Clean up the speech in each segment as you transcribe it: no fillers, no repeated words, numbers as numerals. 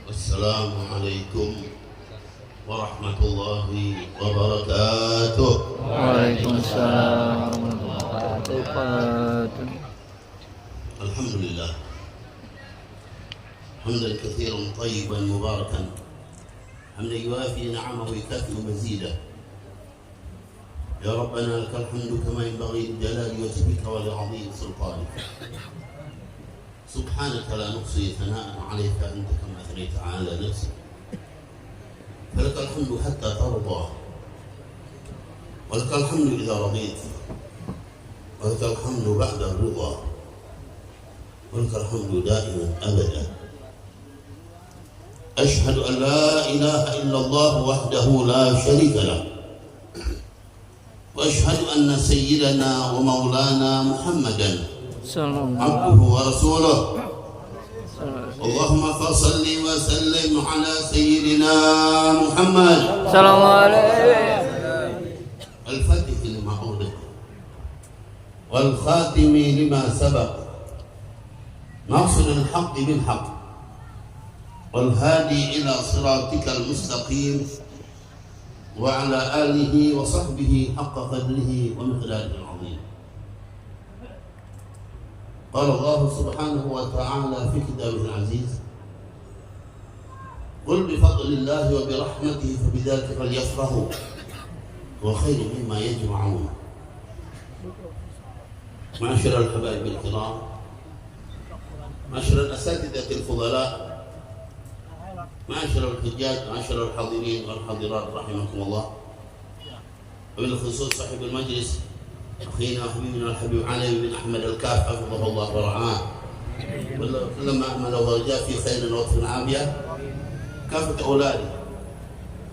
Assalamualaikum warahmatullahi wabarakatuh. Waalaikumsalam warahmatullahi wabarakatuh. Alhamdulillah. Hamdan katsiran tayyiban mubarakan. Hamdan yuwafi ni'amahu wa yukafi'u mazidah. Ya Rabbana lakal hamdu kama yanbaghi li jalali wajhika wa li 'azimi sultanika. سبحانك لا نحصي ثناء عليك أنت كما أثنيت على نفسك فلك الحمد حتى ترضى ولك الحمد إذا رضيت ولك الحمد بعد الرضا ولك الحمد دائما أبدا. أشهد أن لا إله إلا الله وحده لا شريك له وأشهد أن سيدنا ومولانا محمدا عبده ورسوله. اللهم فصل وسلم على سيدنا محمد صلى الله عليه الفاتح لما أغلق والخاتم لما سبق ناصر الحق بالحق والهادي إلى صراطك المستقيم وعلى آله وصحبه حق قدره ومقداره العظيم. قال الله سبحانه وتعالى في كتابه العزيز قل بفضل الله وبرحمته فبذلك فليفرحوا هو خير مما يجمعون. معاشر الحبايب الكرام، معاشر الأساتذة الفضلاء، معاشر الحجاج، معاشر الحاضرين والحاضرات رحمكم الله، وبالخصوص صاحب المجلس أخينا وحبيبنا الحبيب علي بن أحمد الكاف حفظه الله ورعاه لما أعمل وجاء في خير وطن عافية كافة أولادي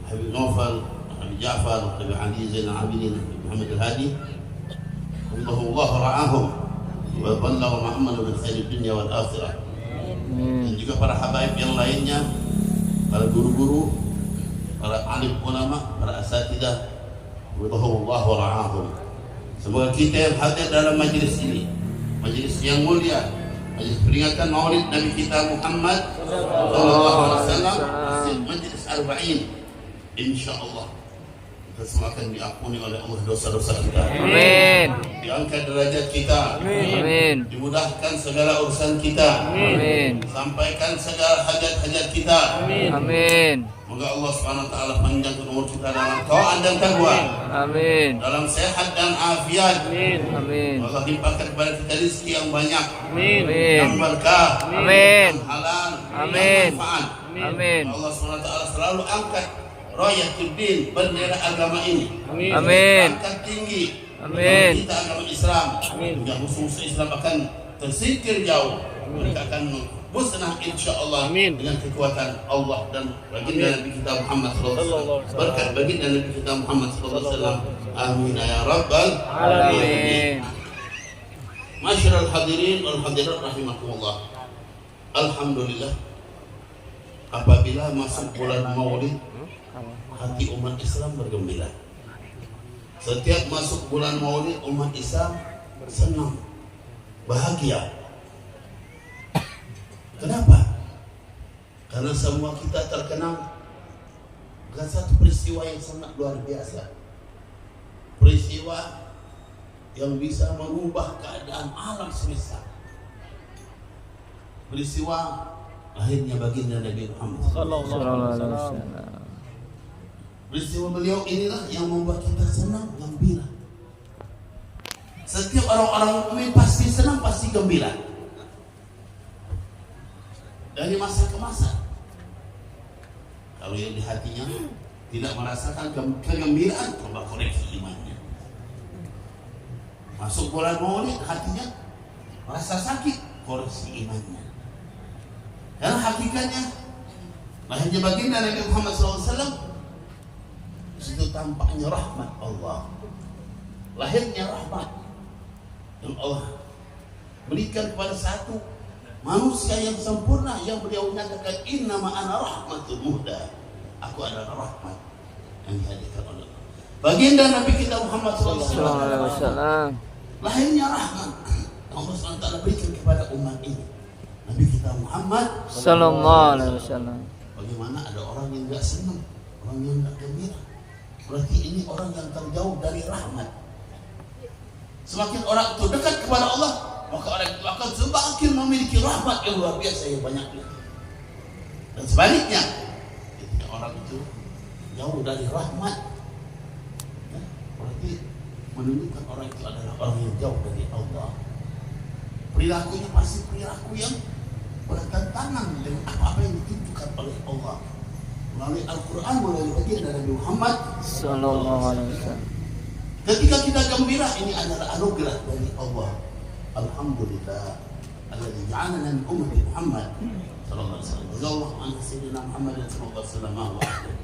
حبيب نوفل حبيب جعفر حبيب علي زين العابدين محمد الهادي حفظهم الله ورعاهم وبلغ محمد من خير الدنيا والآخرة. Dan juga para habaib yang lainnya, para guru-guru, para alim ulama, para asatidah حفظهم الله ورعاهم. Semoga kita yang hadir dalam majlis ini, majlis yang mulia, majlis peringatan Maulid Nabi kita Muhammad sallallahu alaihi wasallam, majlis Arba'in, insyaallah kita semua akan diampuni oleh Allah dosa-dosa kita. Amin. Diangkat derajat kita. Amin. Dimudahkan segala urusan kita. Amin. Sampaikan segala hajat-hajat kita. Amin. Semoga Allah Subhanahu wa taala panjangkan umur kita dalam taat dan takwa. Amin. Dalam sehat dan afiat. Amin. Allah limpahkan kepada kita rezeki yang banyak. Amin. Yang berkah. Amin. Yang halal. Amin. Yang manfaat. Amin. Allah Subhanahu wa taala selalu angkat rayatul din, bendera agama ini. Amin. Angkat tinggi. Amin. Kita agama Islam. Yang musuh-musuh Islam akan tersingkir jauh. Mereka akan musnah insyaallah dengan kekuatan Allah dan baginda Nabi kita Muhammad sallallahu alaihi wasallam. Berkat baginda Nabi kita Muhammad sallallahu alaihi wasallam. Amin ya rabbal alamin. Masyarul hadirin wal hadirat rahimakumullah. Alhamdulillah, apabila masuk bulan Maulid, hati umat Islam bergembira. Setiap masuk bulan Maulid, umat Islam senang, bahagia. Kenapa? Karena semua kita terkenang dengan satu peristiwa yang sangat luar biasa. Peristiwa yang bisa mengubah keadaan alam semesta. Peristiwa lahirnya baginda Nabi Muhammad sallallahu alaihi wasallam. Peristiwa beliau inilah yang membuat kita senang, gembira. Setiap orang-orang mukmin pasti senang, pasti gembira. Dari masa ke masa. Kalau yang di hatinya tidak merasakan kegembiraan, coba koreksi imannya. Masuk bulan Maulid, hatinya merasa sakit, koreksi imannya. Karena hakikatnya lahirnya baginda Nabi Muhammad SAW, itu tampaknya rahmat Allah. Lahirnya rahmat yang Allah berikan kepada satu manusia yang sempurna, yang beliau nyatakan innama ana rahmatul muhda, aku adalah rahmat yang dihadirkan oleh Allah. Baginda Nabi kita Muhammad SAW, lahirnya rahmat Allah SWT berikan kepada umat ini. Nabi kita Muhammad sallallahu alaihi wasallam. Bagaimana ada orang yang nggak senang, orang yang nggak gembira? Berarti ini orang yang terjauh dari rahmat. Semakin orang itu dekat kepada Allah, maka orang itu akan semakin memiliki rahmat yang luar biasa yang banyaknya. Dan sebaliknya, ketika orang itu jauh dari rahmat, ya, berarti menunjukkan orang itu adalah orang yang jauh dari Allah. Perilakunya pasti perilaku yang bertentangan dengan apa yang ditunjukkan oleh Allah melalui Al-Quran, melalui baginda Nabi Muhammad Sallallahu Alaihi Wasallam. Ketika kita gembira, ini adalah anugerah dari Allah. Alhamdulillah alladzi ja'alana min ummati Muhammad sallallahu alaihi wasallam. Jazallahu an sayyidina Muhammad sallallahu alaihi wasallam.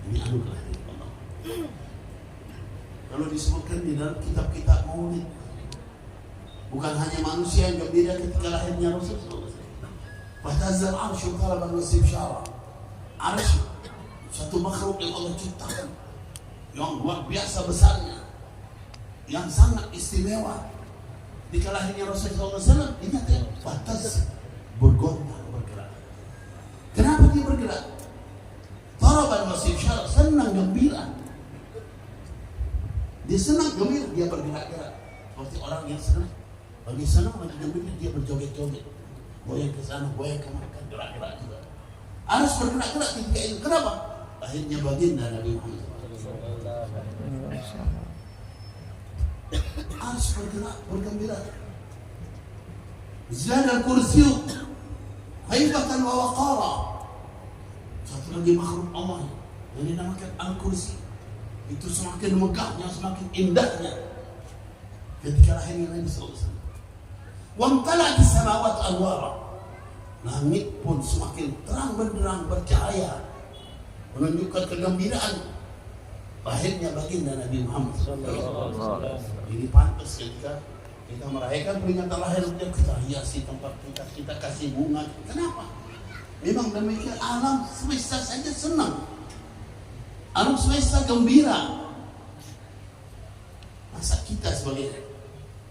Ini anugerah dari Allah. Kalau disebutkan di dalam kitab-kitab Maulid, bukan hanya manusia yang gembira ketika lahirnya Rasulullah. Fahtazza al-'arsyu talaban wa istibsyara. Arsy, satu makhluk yang Allah ciptakan, yang luar biasa besarnya, yang sangat istimewa. Di lahirnya Rasulullah SAW, ingat ya, batas bergoncang, bergerak. Kenapa dia bergerak? Taraban wa istibsyara, senang gembira. Dia senang gembira, dia bergerak-gerak. Seperti orang yang senang, bagi senang lagi gembira, dia berjoget-joget, goyang ke sana, goyang ke mana, gerak-gerak juga. Harus bergerak-gerak ketika itu. Kenapa? Akhirnya baginda Nabi Muhammad harus bergerak, bergembira. Zada al-kursiyu haibatan wa waqara. Satu lagi makhluk Allah yang dinamakan al-kursi, itu semakin megahnya, semakin indahnya ketika lahirnya Nabi SAW. Wamtala'at as-samawati anwara. Langit pun semakin terang benderang bercahaya, menunjukkan kegembiraan lahirnya baginda Nabi Muhammad. Ini pantas ketika kita merayakan peringatan lahir dia, kita hiasi tempat kita kasih bunga. Kenapa? Memang demikian, alam semesta saja senang, alam semesta gembira. Masa kita sebagai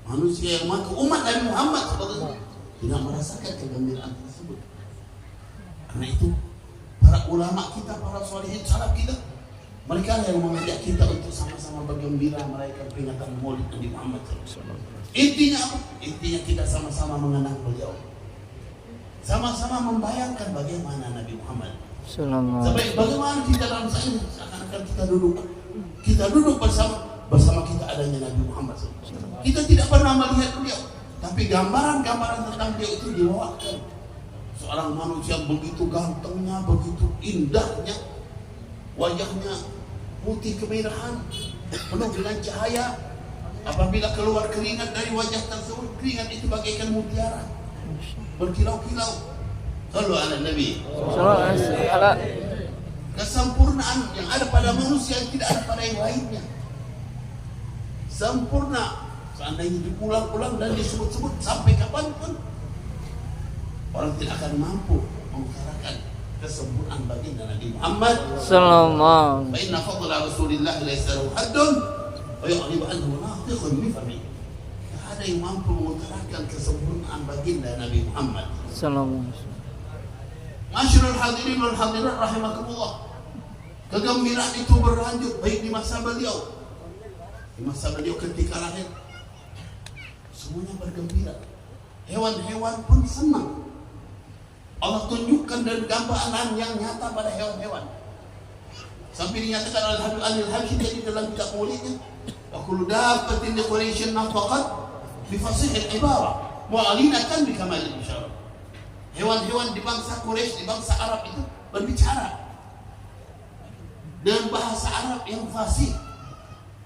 manusia yang mengaku umat Nabi Muhammad tidak merasakan kegembiraan tersebut? Karena itu para ulama kita, para sholihin salaf kita, mereka yang mengajak kita untuk sama-sama bergembira merayakan peringatan Maulid Nabi Muhammad SAW. Intinya apa? Intinya kita sama-sama mengenang beliau, sama-sama membayangkan bagaimana Nabi Muhammad. Sampai bagaimana kita dalam saat ini seakan-akan kita duduk bersama kita adanya Nabi Muhammad SAW. Kita tidak pernah melihat beliau, tapi gambaran-gambaran tentang beliau itu dibawakan. Seorang manusia begitu gantengnya, begitu indahnya, wajahnya putih kemerahan, penuh dengan cahaya. Apabila keluar keringat dari wajah tersebut, keringat itu bagaikan mutiara, berkilau-kilau. Sallu ala Nabi. Kesempurnaan yang ada pada manusia yang tidak ada pada yang lainnya. Sempurna. Seandainya diulang-ulang dan disebut-sebut sampai kapanpun, orang tidak akan mampu mengutarakan kesempurnaan baginda Nabi Muhammad sallallahu alaihi wasallam. Fa inna fadla Rasulillah laysa lahu haddun wa yu'ribu anhu natiqun bi fami. Tidak ada yang mampu mengutarakan kesempurnaan baginda Nabi Muhammad sallallahu alaihi wasallam. Masyarul hadirin wal hadirat rahimakumullah. Kegembiraan itu berlanjut baik di masa beliau, di masa beliau ketika lahir, semuanya bergembira. Hewan-hewan pun senang. Allah tunjukkan dan gambaran yang nyata pada hewan-hewan. Sampai dinyatakan oleh Habib Al-Habsyi di dalam kitab Maulidnya, wa kullu dabbatin li Quraisyin nafaqat bi fasihil ibara mu'alinatan bi kamalil isyara. Hewan-hewan di bangsa Quraisy, di bangsa Arab itu berbicara dengan bahasa Arab yang fasih,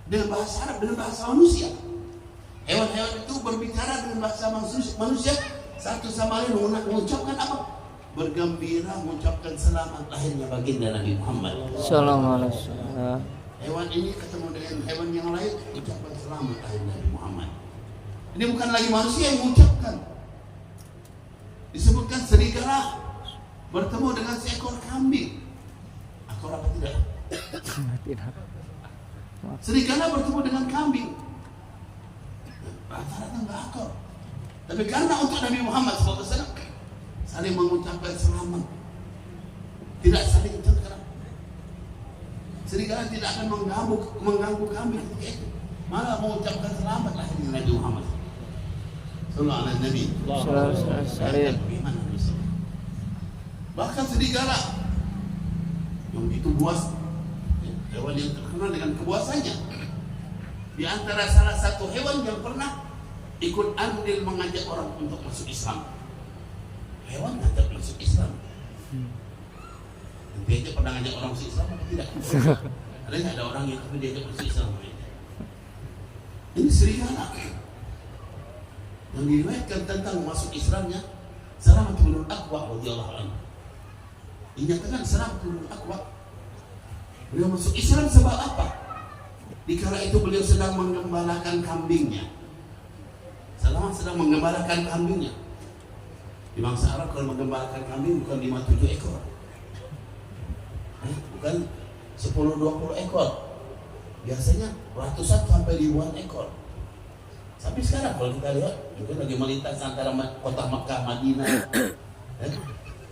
dengan bahasa Arab, dengan bahasa manusia. Hewan-hewan itu berbicara dengan bahasa manusia, satu sama lain mengucapkan apa? Bergembira, mengucapkan selamat lahirnya baginda Nabi Muhammad sallallahu alaihi wasallam. Hewan ini ketemu dengan hewan yang lain, ucapkan selamat lahirnya Nabi Muhammad. Ini bukan lagi manusia yang mengucapkan. Disebutkan serigala bertemu dengan seekor kambing. Akor apa tidak? Tidak. Serigala bertemu dengan kambing, rata-rata nggak akor. Tapi karena untuk Nabi Muhammad SAW saling mengucapkan selamat, tidak saling cengkeram. Serigala tidak akan mengganggu kambing ketika itu, malah mengucapkan selamat lahirnya Nabi Muhammad sallallahu alaihi Nabi. Bahkan serigala yang begitu buas, hewan yang terkenal dengan kebuasannya, di antara salah satu hewan yang pernah ikut andil mengajak orang untuk masuk Islam. Hewan ngajak masuk Islam. Nanti aja pernah ngajak orang masuk Islam atau tidak? Ada nggak ada orang yang tapi diajak masuk Islam? Ini serigala yang diriwayatkan tentang masuk Islamnya Salamah bin Al-Aqwa radhiyallahu anhu. Dinyatakan Salamah bin Al-Aqwa beliau masuk Islam sebab apa? Dikala itu beliau sedang menggembalakan kambingnya. Salamah sedang menggembalakan kambingnya. Di bangsa Arab kalau menggembalakan kambing bukan 5-7 ekor, bukan 10-20 ekor, biasanya ratusan sampai ribuan ekor. Tapi sekarang kalau kita lihat mungkin lagi melintas antara kota Makkah, Madinah,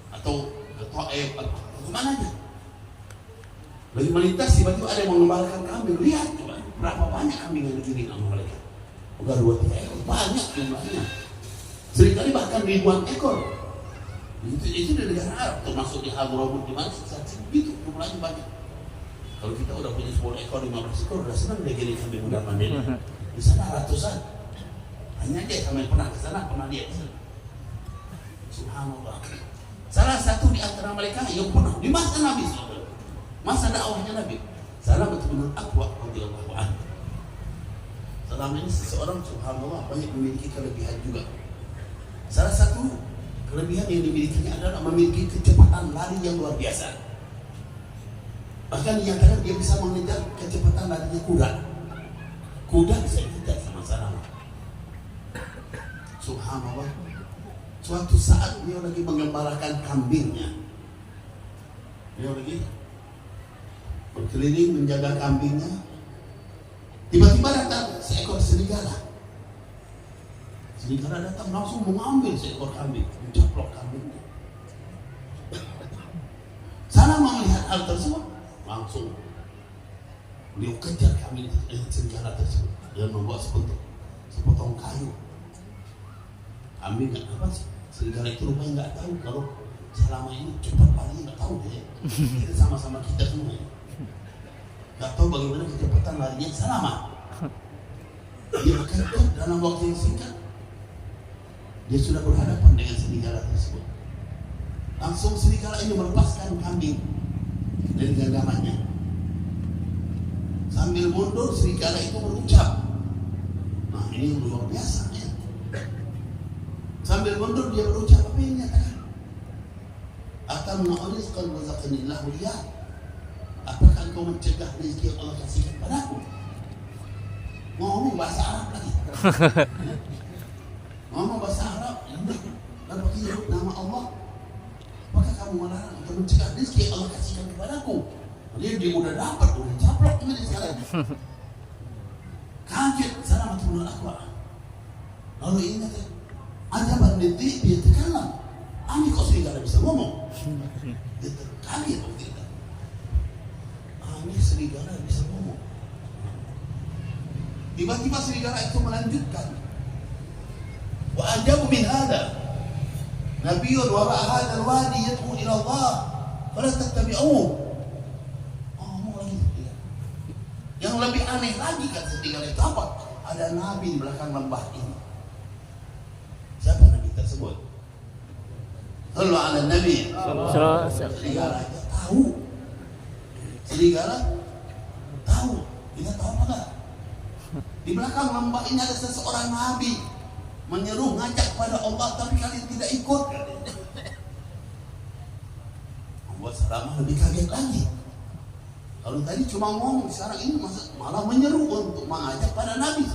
atau Taif atau kemana aja, lagi melintas tiba-tiba ada yang mengembalakan kambing. Lihat coba berapa banyak kambing yang digiring sama mereka. Bukan 2-3 ekor, banyak jumlahnya. Seringkali bahkan ribuan ekor. Itu di negara Arab, termasuk di Hadramut di mana begitu jumlahnya banyak. Kalau kita udah punya 10 ekor, 15 ekor, udah senang dia gini sampai mudah mandiri. Di sana ratusan. Hanya dia kami pernah ke sana, pernah lihat. Subhanallah. Salah satu di antara mereka yang pernah di masa Nabi SAW, masa dakwahnya Nabi, Salamah bin Al-Aqwa radhiyallahu anhu. Selama ini seseorang subhanallah banyak memiliki kelebihan juga. Salah satu kelebihan yang dimilikinya adalah memiliki kecepatan lari yang luar biasa. Bahkan dinyatakan dia bisa mengejar kecepatan larinya kuda. Kuda bisa dikejar sama Salamah. Subhanallah. Suatu saat dia lagi mengembalakan kambingnya. Dia lagi berkeliling menjaga kambingnya. Tiba-tiba datang seekor serigala. Serigala datang langsung mengambil seekor kambing, mencaplok kambingnya. Salamah melihat hal tersebut, langsung beliau kejar kambing serigala tersebut dan membawa sepotong kayu. Kambing nggak apa sih? Serigala itu rupanya nggak tahu kalau Salamah ini cepat lari, nggak tahu deh. Kita sama-sama kita semua. Nggak tahu bagaimana kecepatan larinya Salamah. Dia kejar dalam waktu yang singkat. Dia sudah berhadapan dengan serigala tersebut. Langsung serigala ini melepaskan kambing dari genggamannya. Sambil mundur serigala itu berucap. Nah ini luar biasa ya. Sambil mundur dia berucap apa yang nyatakan? Atam na'urizqan wa zaqanillahu liyah. Apakah engkau mencegah rezeki yang Allah kasihkan padaku? Ngomong bahasa Arab lagi. Ngomong bahasa Arab, dan pakai nama Allah. Apakah kamu melarang atau mencegah rezeki yang Allah kasihkan kepadaku? Dia udah dapat, udah caplok ini sekarang. Kaget Salamah bin Al-Aqwa. Lalu ingat ya, ajaban lidhi dia terkalam. Ani kok serigala bisa ngomong? Dia terkaget waktu itu. Ani serigala bisa ngomong. Tiba-tiba serigala itu melanjutkan. Wa ajabu min hadha nabiyyun wara hadha alwadi yad'u ila Allah fala tattabi'uhu. Ngomong lagi dia. Yang lebih aneh lagi kan serigala itu apa? Ada nabi di belakang lembah ini. Siapa nabi tersebut? Sallu ala nabi. Serigala tahu. Serigala tahu. Dia tahu apa enggak? Di belakang lembah ini ada seseorang nabi menyeru ngajak kepada Allah, tapi kalian tidak ikut. Membuat Salamah lebih kaget lagi. Kalau tadi cuma ngomong, sekarang ini malah menyeru untuk mengajak pada Nabi.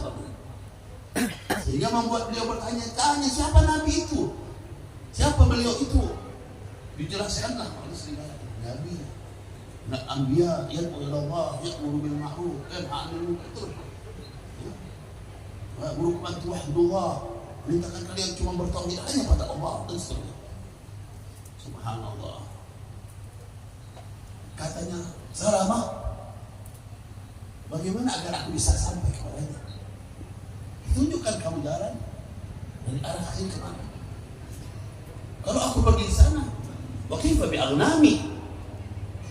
Sehingga membuat beliau bertanya-tanya, siapa Nabi itu? Siapa beliau itu? Dijelaskanlah oleh serigala Nabi. Anbiya yad'u ila Allah, ya'muru bil ma'ruf wa yanha 'anil munkar. Wa wahidullah, perintahkan kalian cuma bertauhid hanya pada Allah dan seterusnya. Subhanallah. Tanya Salamah, bagaimana agar aku bisa sampai kepadanya? Tunjukkan kamu jalan dari arah ini kemana. Kalau aku pergi di sana, wa kaifa bi aghnami?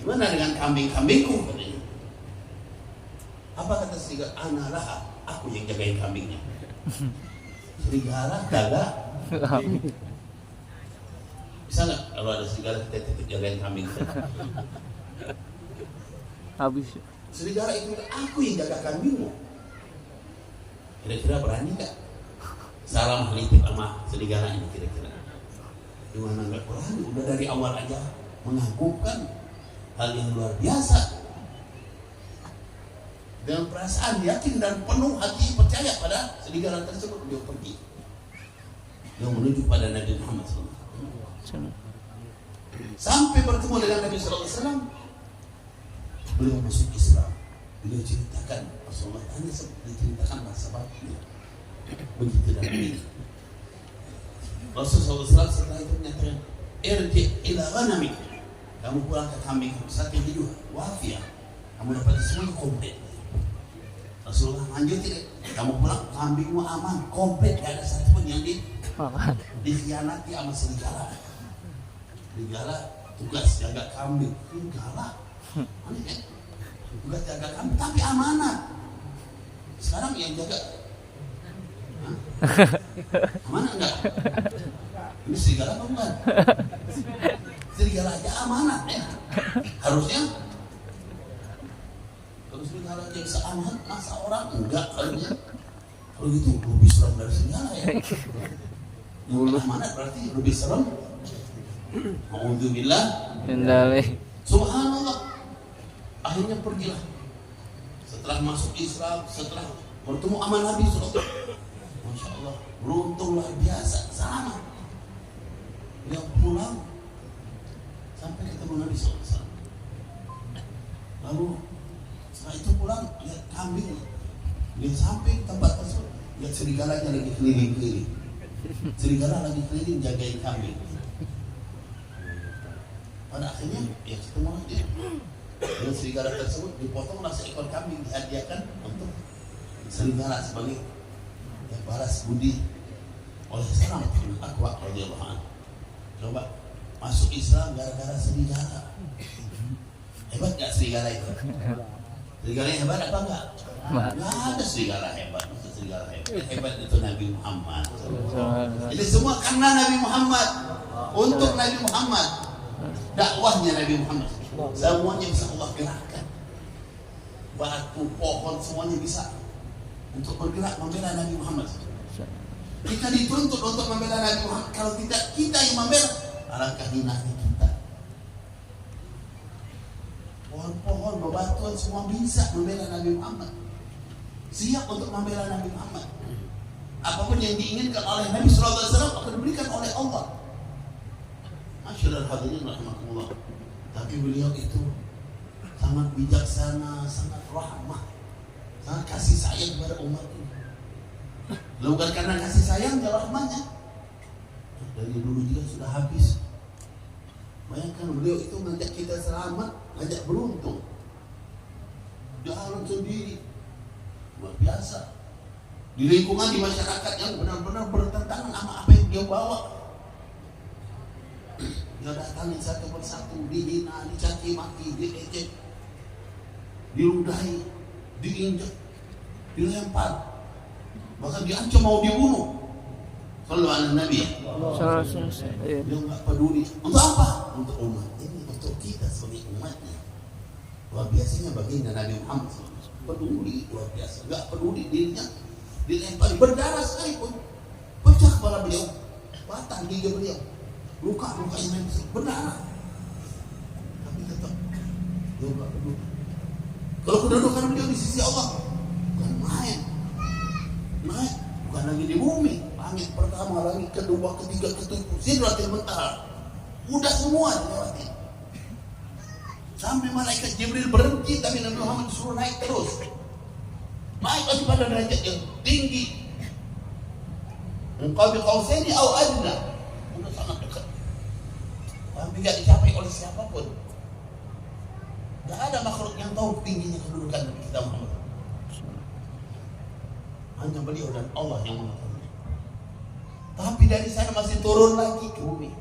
Gimana dengan kambing-kambingku? Katanya. Apa kata serigala? Ana laha, aku yang jagain kambingnya. Serigala jaga. Bisa nggak kalau ada serigala kita titip jagain kambing kita? Habis. Serigala itu aku yang jaga kambingmu. Kira-kira berani nggak? Salam nitip sama serigala ini kira-kira. Gimana nggak berani? Udah dari awal aja mengagumkan hal yang luar biasa. Dengan perasaan yakin dan penuh hati percaya pada serigala tersebut, dia pergi. Dia menuju pada Nabi Muhammad SAW. Sampai bertemu dengan Nabi SAW, beliau masuk Islam. Beliau ceritakan Rasulullah, hanya diceritakan sebabnya. Begitu dan begini. Rasulullah SAW setelah itu menyatakan, irji ila ghanamik, kamu pulang ke kambing satu hidup wafiyah, kamu dapat semua komplit. Rasulullah lanjutin, kamu pulang kambingmu aman komplit, tidak ada satu pun yang dikhianati sama serigala. Serigala tugas jaga kambing, serigala aneh kan? Tugas jaga kambing tapi amanah. Sekarang yang jaga amanah enggak? Ini serigala apa bukan? Serigala aja amanah ya. Harusnya kalau serigala aja bisa amanah, masa orang enggak harusnya? Kalau gitu lebih serem dari serigala ya. Yang amanah berarti lebih serem. Alhamdulillah. Subhanallah. Akhirnya pergilah. Setelah masuk Islam, setelah bertemu sama Nabi SAW, Masya Allah, beruntung luar biasa. Sama dia pulang sampai ketemu Nabi SAW. Lalu setelah itu pulang, lihat kambing. Dia sampai tempat tersebut, lihat serigalanya lagi keliling-keliling. Serigala lagi keliling jagain kambing. Pada akhirnya ya ketemu dia. Dan serigala tersebut dipotonglah seekor kambing, dihadiahkan untuk serigala sebagai balas budi oleh Salam bin Akwa radhiyallahu anhu. Coba masuk Islam gara-gara serigala. Hebat nggak serigala itu? Serigala hebat apa enggak? Nggak ada serigala hebat. Maksud serigala hebat. Hebat itu Nabi Muhammad. Ini semua karena Nabi Muhammad, untuk Nabi Muhammad, dakwahnya Nabi Muhammad. Semuanya bisa Allah gerakkan. Batu, pohon, semuanya bisa untuk bergerak membela Nabi Muhammad. Kita dituntut untuk membela Nabi Muhammad. Kalau tidak kita yang membela, alangkah hinanya kita. Pohon-pohon, bebatuan semua bisa membela Nabi Muhammad. Siap untuk membela Nabi Muhammad. Apapun yang diinginkan oleh Nabi SAW akan diberikan oleh Allah. Masyaallah hadirin rahimakumullah. Tapi beliau itu sangat bijaksana, sangat rahmah, sangat kasih sayang kepada umat ini. Bukan karena kasih sayang dan rahmahnya, dari dulu juga sudah habis. Bayangkan beliau itu ngajak kita selamat, ngajak beruntung, jalan sendiri, luar biasa. Di lingkungan, di masyarakat yang benar-benar bertentangan sama apa yang dia bawa. Dia datangi satu persatu, dihina, dicaci maki, diejek, diludahi, diinjak, dilempar, bahkan diancam mau dibunuh. Kalau ada Nabi, dia nggak peduli. Untuk apa? Untuk umat ini, untuk kita sebagai umatnya. Luar biasanya baginda Nabi Muhammad peduli, luar biasa. Nggak peduli dirinya dilempar, berdarah sekalipun, pecah kepala beliau, patah gigi beliau, luka-luka yang lain berdarah, tapi tetap dia nggak peduli. Kalau kedudukan beliau di sisi Allah bukan main, bukan lagi di bumi. Langit pertama, langit kedua, ketiga, ketujuh, Sidratil Muntaha, udah semua dilewati. Sampai malaikat Jibril berhenti, tapi Nabi Muhammad disuruh naik terus, naik lagi pada derajat yang tinggi. Engkau biqausaini au adna, udah sangat dekat, tapi tidak dicapai oleh siapapun. yang tahu tingginya kedudukan Nabi kita Muhammad. Hanya beliau dan Allah yang mengetahui. Tapi dari sana masih turun lagi ke bumi.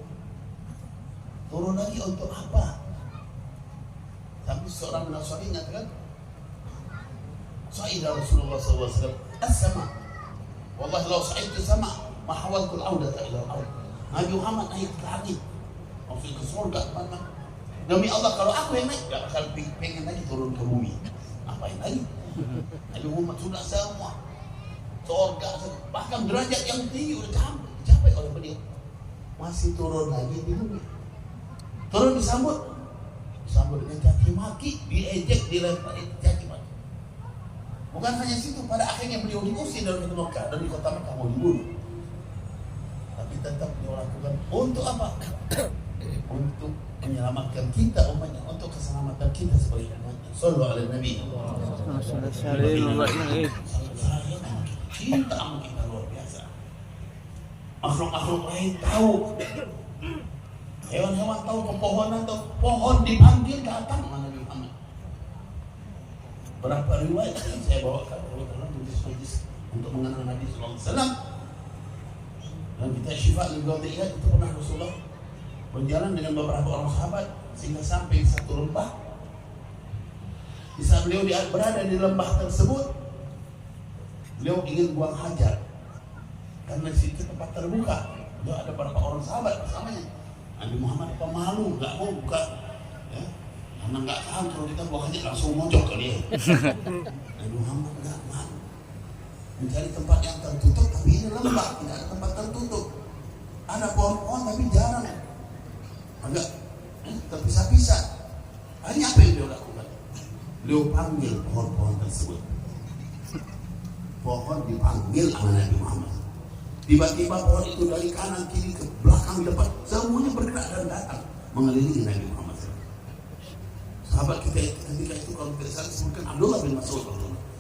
Turun lagi untuk apa? Tapi seorang Nasrani mengatakan, Sa'ida Rasulullah SAW as-sama. Wallahi lau sa'idtu sama ma hawaltul audata ila al-ard. Nabi Muhammad naik ke langit. Maksud ke surga mana? Demi Allah kalau aku yang naik, gak akan pengen lagi turun ke bumi. Apa yang lagi? Nabi Muhammad sudah semua. Surga, bahkan derajat yang tinggi udah dicapai oleh beliau. Masih turun lagi di bumi. Turun disambut dengan caci maki, diejek, dilempar caci maki. Bukan hanya situ, pada akhirnya beliau diusir dari Mekah, dari kota Mekah mau dibunuh. Tapi tetap beliau lakukan untuk apa? Untuk menyelamatkan kita umatnya, untuk keselamatan kita sebagai umatnya. Sallallahu alaihi Nabi. Cinta sama kita luar biasa. Makhluk-makhluk lain tahu. Hewan-hewan tahu, pepohonan tahu. Pohon dipanggil datang sama Nabi Muhammad. Berapa riwayat yang saya bawakan dalam majlis untuk mengenal Nabi Sallallahu Alaihi Wasallam. Dan kita syifa li Ghaudiyah itu pernah Rasulullah berjalan dengan beberapa orang sahabat sehingga sampai satu lembah. Di saat beliau berada di lembah tersebut, beliau ingin buang hajat karena di situ tempat terbuka. Beliau ada beberapa orang sahabat bersamanya. Nabi Muhammad pemalu, nggak mau buka, ya, karena nggak tahu kalau kita buang hajat langsung mojok ke dia. Nabi Muhammad nggak mau mencari tempat yang tertutup, tapi ini lembah, tidak ada tempat tertutup. Ada pohon-pohon tapi jarang, agak terpisah-pisah. Hanya apa yang beliau lakukan? Beliau panggil pohon-pohon tersebut. Pohon dipanggil oleh Nabi Muhammad. Tiba-tiba pohon itu dari kanan, kiri, ke belakang, depan, semuanya bergerak dan datang mengelilingi Nabi Muhammad. Sahabat kita ketika itu kalau tidak salah disebutkan Abdullah bin Mas'ud,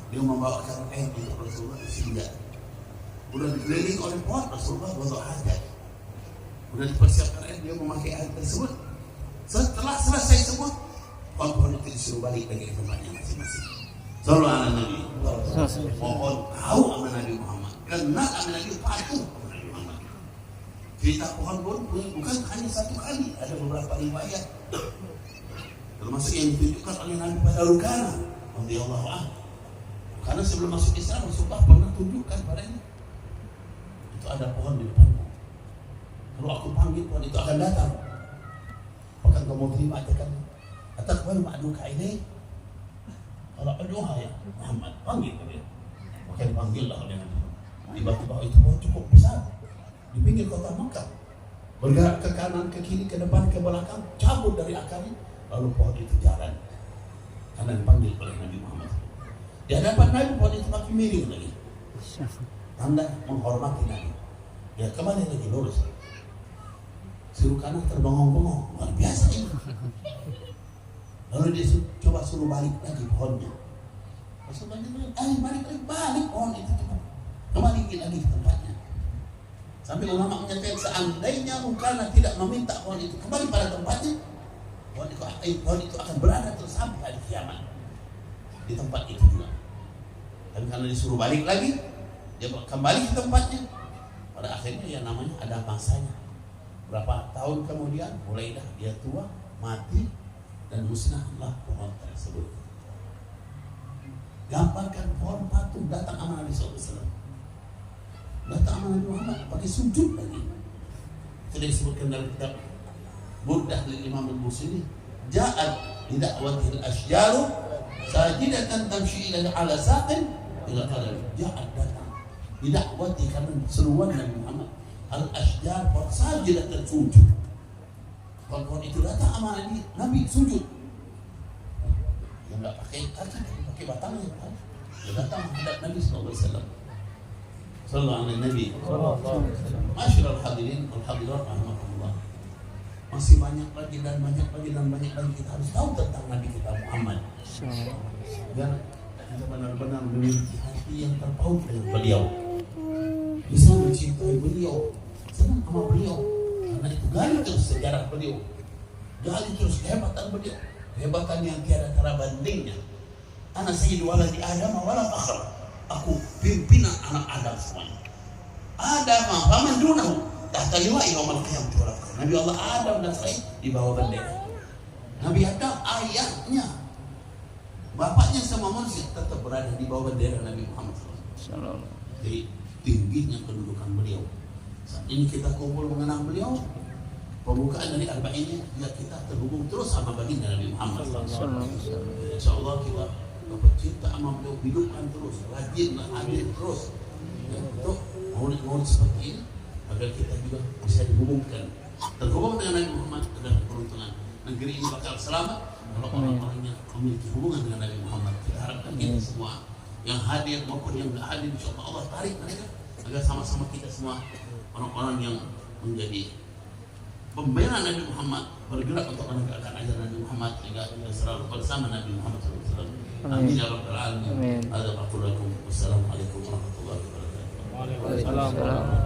dia membawakan air untuk Rasulullah sehingga sudah dikelilingi oleh pohon, Rasulullah butuh hajat. Sudah dipersiapkan air, dia memakai air tersebut. Setelah selesai semua, pohon-pohon itu disuruh balik lagi ke tempatnya masing-masing. Sallallahu alaihi Nabi. Pohon tahu sama Nabi Muhammad, kenal sama Nabi, patuh sama Nabi Muhammad. Cerita pohon pun bukan hanya satu kali, ada beberapa riwayat. Termasuk yang ditunjukkan oleh Nabi pada Rukana radhiyallahu anhu. Karena sebelum masuk Islam Rasulullah pernah tunjukkan padanya. Itu ada pohon di depanmu. Kalau aku panggil pohon itu akan datang. Apakah kamu terima ajakan? Atakbalu ma'duka ilaih. Kalau doa ya Muhammad panggil dia. Maka dipanggillah oleh Nabi. Tiba-tiba itu pohon cukup besar di pinggir kota Makkah. Bergerak ke kanan, ke kiri, ke depan, ke belakang, cabut dari akarnya. Lalu pohon itu jalan karena dipanggil oleh Nabi Muhammad. Di hadapan Nabi pohon itu makin miring lagi, tanda menghormati Nabi. Ya kembali lagi lurus. Suruh kanan terbengong-bengong, luar biasa ini. Lalu dia coba suruh balik lagi pohonnya. Rasulullah balik pohon itu cepat. Kembali lagi ke tempatnya. Sampai ulama menyatakan seandainya Rukana tidak meminta pohon itu kembali pada tempatnya, pohon itu akan berada terus sampai hari kiamat di tempat itu juga. Dan karena disuruh balik lagi, dia kembali ke tempatnya. Pada akhirnya ya namanya ada masanya. Berapa tahun kemudian mulai dah dia tua, mati, dan musnahlah pohon tersebut. Gambarkan pohon patung datang sama Nabi SAW. Datang sama Nabi Muhammad pakai sujud lagi. Itu disebutkan dalam kitab Burdah lil Imam al-Busiri, ja'at li da'watil asjaru sajidatan tamshi ila ala saqin ila qadar. Ja'at datang li da'wati karena seruan Nabi Muhammad al-asjar wa sajidatan sujud. Pohon itu datang sama Nabi sujud. Dia enggak pakai kaki, pakai batangnya. Dia datang menghadap Nabi sallallahu alaihi wasallam. Sallallahu alaihi Nabi. Masyaallah hadirin wal hadirat rahimakumullah. Masih banyak lagi dan banyak lagi kita harus tahu tentang Nabi kita Muhammad. Biar kita benar-benar memiliki hati yang terpaut dengan beliau, bisa mencintai beliau, senang sama beliau. Karena itu gali terus sejarah beliau, gali terus kehebatan beliau, kehebatan yang tiada tara bandingnya. Ana sayyidu waladi Adam wala fakhra. Aku pimpinan anak Adam semuanya. Adam faman dunahu tahta liwa'i yaumil qiyamah wala fakhra. Nabi Allah Adam dan saya di bawah bendera. Nabi Adam ayahnya, bapaknya sama manusia tetap berada di bawah bendera Nabi Muhammad SAW. Jadi tingginya kedudukan beliau. Saat ini kita kumpul mengenang beliau. Pembukaan dari arba'innya ya kita terhubung terus sama baginda Nabi Muhammad SAW. Insyaallah kita dapat cinta sama beliau, hidupkan terus, rajinlah hadir terus. Untuk maulid seperti ini agar kita juga bisa dihubungkan, terhubung dengan Nabi Muhammad adalah peruntungan. Negeri ini bakal selamat kalau orang-orang yang memiliki hubungan dengan Nabi Muhammad. Kita harapkan kita semua yang hadir maupun yang tidak hadir, insyaallah Allah tarik mereka agar sama-sama kita semua orang-orang yang menjadi pembela Nabi Muhammad, bergerak untuk menegakkan ajaran Nabi Muhammad hingga selalu bersama Nabi Muhammad SAW. Amin ya rabbal alamin. Wassalamualaikum warahmatullahi wabarakatuh. Waalaikumsalam.